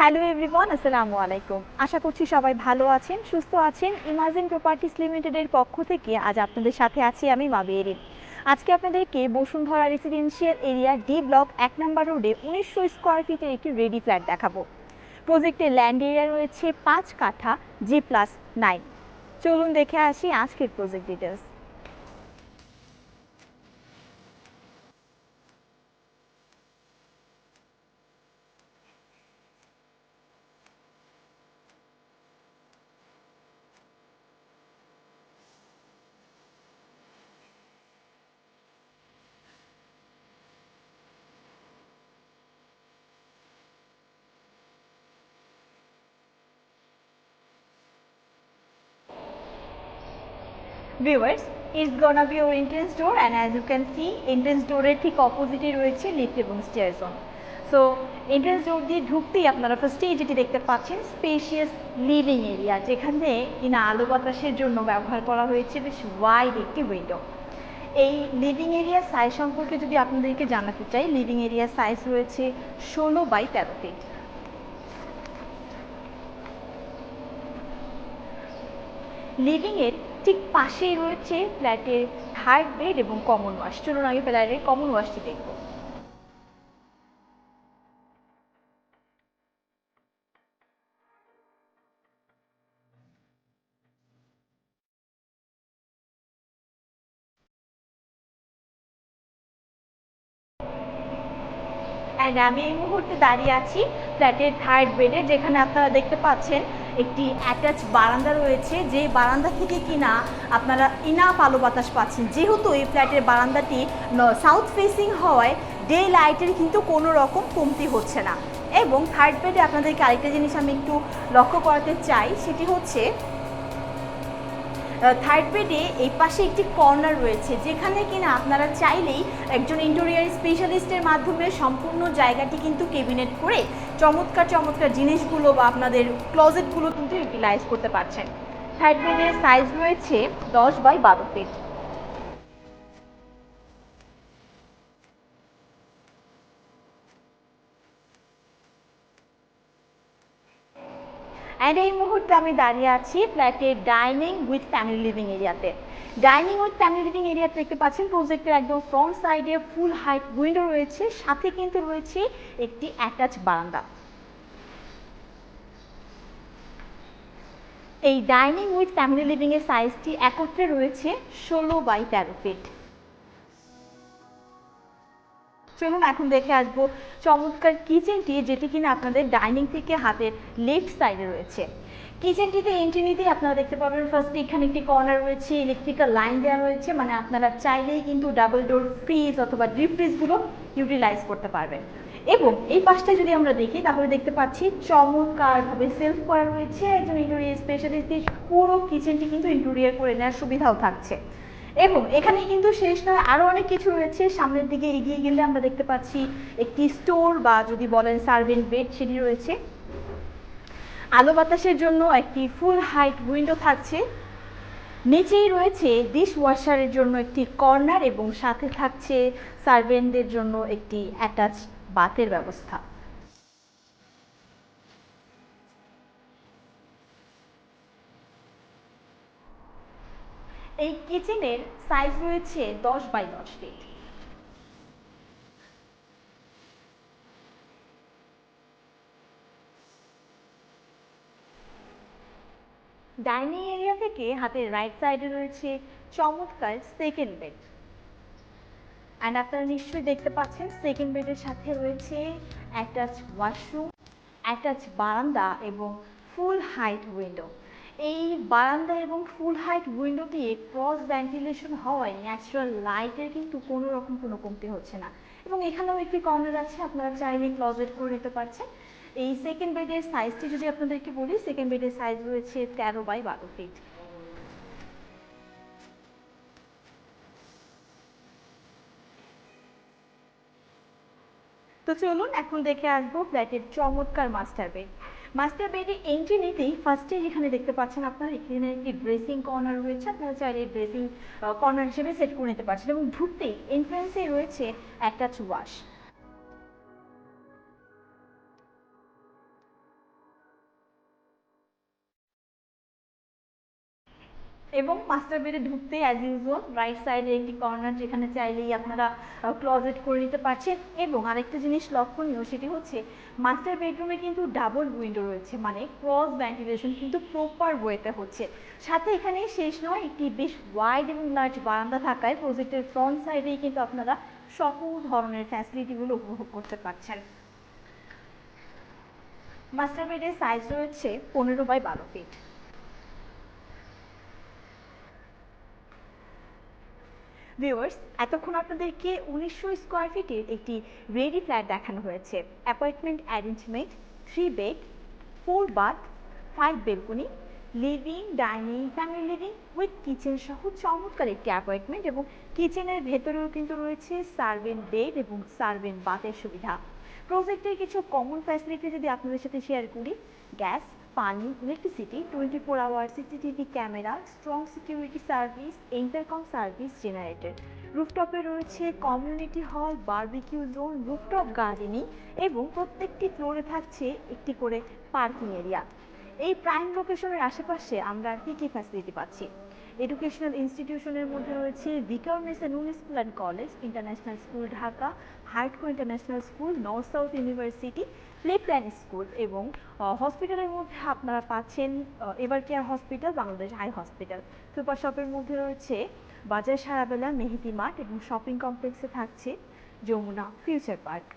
Hello everyone, আসসালামু আলাইকুম। আশা করছি সবাই ভালো আছেন, সুস্থ আছেন। ইমাজিন প্রপার্টিস লিমিটেডের পক্ষ থেকে আজ আপনাদের সাথে আছি আমি মাবিয়েরিন। আজকে আপনাদেরকে Bashundhara residential area D block 1 নম্বর রোডে 1900 স্কোয়ার ফিটের একটি রেডি ফ্ল্যাট দেখাবো। প্রজেক্টের ল্যান্ড এরিয়া রয়েছে 5 কাঠা G+9। চলুন দেখে আসি আজকের project details. Viewers, it's gonna be your entrance door, and as you can see, entrance door এর ঠিক অপোজিটে রয়েছে লিফট এবং স্টেয়ার জোন। সো এন্ট্রান্স ডোর দিয়ে ঢুকতেই আপনারা ফার্স্টেই যেটি দেখতে পাচ্ছেন স্পেশিয়াস লিভিং এরিয়া, যেখানে কিনা আলো বাতাসের জন্য ব্যবহার করা হয়েছে বেশ ওয়াইড একটি উইন্ডো। এই লিভিং এরিয়ার সাইজ সম্পর্কে যদি আপনাদেরকে জানাতে চাই, লিভিং এরিয়ার সাইজ রয়েছে 16x13 ফিট। লিভিং এর ঠিক পাশেই রয়েছে ফ্ল্যাটের থার্ড বেড এবং কমন ওয়াশ। চলুন আগে ফ্ল্যাটের কমন ওয়াশটি দেখব। অ্যান্ড আমি এই মুহূর্তে দাঁড়িয়ে আছি ফ্ল্যাটের থার্ড বেডে, যেখানে আপনারা দেখতে পাচ্ছেন একটি অ্যাটাচ বারান্দা রয়েছে, যে বারান্দা থেকে কিনা আপনারা ইনাফ আলো বাতাস পাচ্ছেন। যেহেতু এই ফ্ল্যাটের বারান্দাটি সাউথ ফেসিং হওয়ায় ডে লাইটের কিন্তু কোনো রকম কমতি হচ্ছে না। এবং থার্ড বেডে আপনাদেরকে আরেকটা জিনিস আমি একটু লক্ষ্য করাতে চাই, সেটি হচ্ছে থার্ড বেডে এই পাশে একটি কর্নার রয়েছে, যেখানে কিনা আপনারা চাইলেই একজন ইন্টেরিয়র স্পেশালিস্টের মাধ্যমে সম্পূর্ণ জায়গাটি কিন্তু ক্যাবিনেট করে চমৎকার চমৎকার জিনিসগুলো বা আপনাদের ক্লোজেটগুলো কিন্তু ইউটিলাইজ করতে পারছেন। থার্ড বেডের সাইজ রয়েছে 10x12 ফিট। অ্যান্ড এই মুহূর্তে আমি দাঁড়িয়ে আছি ফ্ল্যাটের ডাইনিং উইথ ফ্যামিলি লিভিং এরিয়াতে। ডাইনিং উইথ ফ্যামিলি লিভিং এরিয়াতে দেখতে পাচ্ছেন প্রজেক্টের একদম ফ্রন্ট সাইডে ফুল হাইট উইন্ডো রয়েছে, সাথে কিন্তু রয়েছে একটি অ্যাটাচ বারান্দা। এই ডাইনিং উইথ ফ্যামিলি লিভিং এর সাইজটি একত্রে রয়েছে 16x13 ফিট। চলুন এখন দেখে আসবো চমৎকার কিচেনটি, যেটি কিনা আপনাদের ডাইনিং থেকে হাতের লেফট সাইডে রয়েছে। কিচেনটিতে এন্ট্রি নিতেই আপনারা দেখতে পাবেন ফার্স্টে এখানে একটি কর্নার রয়েছে, ইলেকট্রিক্যাল লাইন দেওয়া রয়েছে, মানে আপনারা চাইলেই কিন্তু ডাবল ডোর ফ্রিজ অথবা ডিপ ফ্রিজগুলো ইউটিলাইজ করতে পারবেন। এবং এই পাশটা যদি আমরা দেখি তাহলে দেখতে পাচ্ছি চমৎকারভাবে সেলফ করা রয়েছে, একজন ইন্টেরিয়র স্পেশালিস্ট পুরো কিচেনটি কিন্তু ইন্টেরিয়র করে নেওয়ার সুবিধাও থাকছে। এবং এখানে কিন্তু শেষ নয়, আরও অনেক কিছু রয়েছে। সামনের দিকে এগিয়ে গেলে আমরা দেখতে পাচ্ছি একটি স্টোর বা যদি বলেন সার্ভেন্ট বেড, সেটি রয়েছে। আলো বাতাসের জন্য একটি ফুল হাইট উইন্ডো থাকছে। নিচেই রয়েছে ডিশ ওয়াশারের জন্য একটি কর্নার এবং সাথে থাকছে সার্ভেন্টদের জন্য একটি অ্যাটাচ বাথের ব্যবস্থা। এই কিচেনের সাইজ রয়েছে 10x10 ফিট। ডাইনিং এরিয়া থেকে হাতের রাইট সাইডে রয়েছে চমৎকার সেকেন্ড বেড। অ্যান্ড আপনারা নিশ্চয়ই দেখতে পাচ্ছেন সেকেন্ড বেডের সাথে রয়েছে অ্যাটাচ ওয়াশরুম, অ্যাটাচ বারান্দা এবং ফুল হাইট উইন্ডো। এই বারান্দা এবং ফুল হাইট উইন্ডো দিয়ে ক্রস ভেন্টিলেশন হওয়ায় ন্যাচারাল লাইটের কিন্তু কোনো রকম কোনো কমতি হচ্ছে না। এবং এখানেও একটি কর্নার আছে, আপনারা চাইলে ক্লোজেট করে নিতে পারছেন। এই সেকেন্ড বেডের সাইজটি যদি আপনাদেরকে বলি, সেকেন্ড বেডের সাইজ রয়েছে 13x12 ফিট। তো চলুন এখন দেখে আসবো ফ্ল্যাটের চমৎকার মাস্টার বেড। মাস্টার বেডে এন্ট্রি নিতেই ফার্স্টে যেখানে দেখতে পাচ্ছেন আপনারা, এখানে একটি ড্রেসিং কর্নার রয়েছে, আপনারা চাইলে ড্রেসিং কর্নার হিসেবে সেট করে নিতে পারছেন। এবং ঢুকতেই এন্ট্রান্সে রয়েছে অ্যাটাচ ওয়াশ। এবং মাস্টার বেডে ঢুকতে অ্যাজ ইউজুয়াল রাইট সাইডে একটি কর্নার, যেখানে চাইলেই আপনারা ক্লোজেট করে নিতে পারছেন। এবং আরেকটা জিনিস লক্ষণীয়, সেটি হচ্ছে মাস্টার বেডরুমে কিন্তু ডাবল উইন্ডো রয়েছে, মানে ক্রস ভেন্টিলেশন কিন্তু প্রপার ওয়েতে হচ্ছে। সাথে এখানে শেষ নয়, একটি বেশ ওয়াইড এবং লার্জ বারান্দা থাকায় প্রজেক্টের ফ্রন্ট সাইডেই কিন্তু আপনারা সকল ধরনের ফ্যাসিলিটিগুলো উপভোগ করতে পারছেন। মাস্টার বেডের সাইজ রয়েছে 15 বাই 12 ফিট। ভিউয়ার্স, এতক্ষণ আপনাদেরকে 1900 স্কোয়ার ফিটের একটি রেডি ফ্ল্যাট দেখানো হয়েছে। Apartment arrangement, 3 bed, 4 bath, 5 balcony, living, dining, family living with kitchen সহ চমৎকার একটি অ্যাপার্টমেন্ট। এবং কিচেনের ভেতরেও কিন্তু রয়েছে সার্ভেন্ট বেড এবং সার্ভেন্ট বাথের সুবিধা। প্রজেক্টের কিছু কমন ফ্যাসিলিটি যদি আপনাদের সাথে শেয়ার করি: গ্যাস, পানি, electricity, 24 hour CCTV camera, strong security service, intercom service, generator. রুফটপে রয়েছে কমিউনিটি হল, বারবিকিউ জোন, রুফটপ গার্ডেনিং এবং প্রত্যেকটি ফ্লোরে থাকছে একটি করে পার্কিং এরিয়া। এই প্রাইম লোকেশনের আশেপাশে আমরা কী কী ফ্যাসিলিটি পাচ্ছি? এডুকেশনাল ইনস্টিটিউশনের মধ্যে রয়েছে Viqarunnisa Noon School and College, International School Dhaka, Hurdco International School, North South University, Play Pen School. এবং হসপিটালের মধ্যে আপনারা পাচ্ছেন Ever Care Hospital, Bangladesh Eye Hospital. সুপার শপের মধ্যে রয়েছে বাজার সারাবেলা, মেহেদি মার্ট এবং শপিং কমপ্লেক্সে থাকছে যমুনা ফিউচার পার্ক।